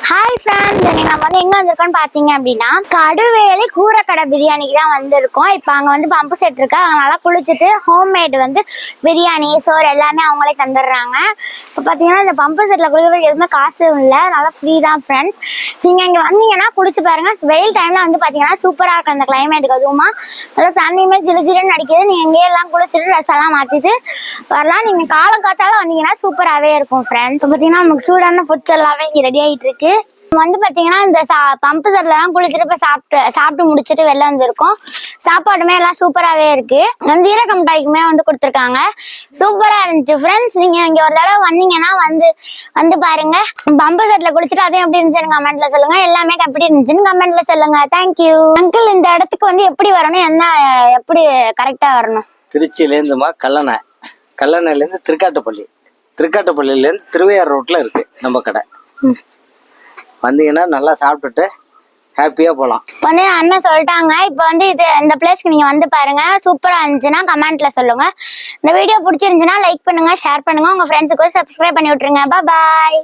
Hi friends, நம்ம வந்து எங்கே வந்திருக்கோம்னு பார்த்தீங்க அப்படின்னா கடுவேலி கூரைக்கடை பிரியாணிக்கு தான் வந்திருக்கோம். இப்போ அங்கே வந்து பம்பு செட் இருக்கு, அதனால குளிச்சுட்டு ஹோம்மேட் வந்து பிரியாணி சோறு எல்லாமே அவங்களே தந்துடுறாங்க. இப்போ பார்த்தீங்கன்னா இந்த பம்பு செட்டில் குளிக்கிறதுக்கு எதுவுமே காசு இல்லை, அதனால ஃப்ரீ தான் ஃப்ரெண்ட்ஸ். நீங்கள் இங்கே வந்தீங்கன்னா குளிச்சு பாருங்க. வெயில் டைமில் வந்து பார்த்தீங்கன்னா சூப்பராக இருக்கும் அந்த கிளைமேட்டுக்கு. அதுவுமா அதாவது தண்ணியுமே ஜிலு ஜிலுன்னு அடிக்குது. நீங்கள் இங்கே எல்லாம் குளிச்சுட்டு ட்ரெஸ் எல்லாம் மாற்றிட்டு வரலாம். நீங்கள் காலம் காத்தால வந்தீங்கன்னா சூப்பராகவே இருக்கும் ஃப்ரெண்ட்ஸ். இப்போ பார்த்தீங்கன்னா நமக்கு சூடான ஃபுட்ஸ் எல்லாமே இங்கே ரெடி ஆகிட்டு இருக்கு. வந்து பாத்தீங்கன்னா இந்த பம்பு செட்ல எல்லாம் குளிச்சுட்டு இப்ப சாப்பிட்டு முடிச்சுட்டு வெளில வந்துருக்கோம். சாப்பாடுமே எல்லாம் சூப்பராகவே இருக்கு. ஜீரக மிட்டாய்க்குமே வந்து கொடுத்துருக்காங்க, சூப்பரா இருந்துச்சு ஃப்ரெண்ட்ஸ். நீங்க இங்க ஒரு தடவை வந்தீங்கன்னா வந்து பாருங்க. பம்பு செட்ல குளிச்சுட்டு அதையும் எப்படி இருந்துச்சுன்னு கமெண்ட்ல சொல்லுங்க. எல்லாமே எப்படி இருந்துச்சுன்னு கமெண்ட்ல சொல்லுங்க. Thank you uncle. இந்த இடத்துக்கு வந்து எப்படி வரணும், எப்படி கரெக்டா வரணும்? திருச்சியிலேருந்துமா கல்லணையிலேருந்து திருக்காட்டுப்பள்ளியிலேருந்து திருவையார் ரோட்ல இருக்கு நம்ம கடை. வந்தீங்கன்னா நல்லா சாப்பிட்டுட்டு ஹாப்பியா போகலாம். வந்து அண்ணன் சொல்லிட்டாங்க. இப்போ வந்து இந்த பிளேஸ்க்கு நீங்க வந்து பாருங்க, சூப்பரா இருந்துச்சுன்னா கமெண்ட்ல சொல்லுங்க. இந்த வீடியோ பிடிச்சிருந்துச்சுன்னா லைக் பண்ணுங்க, ஷேர் பண்ணுங்க, உங்க ஃப்ரெண்ட்ஸுக்கு சப்ஸ்கிரைப் பண்ணி விட்டுருங்க. பாய்.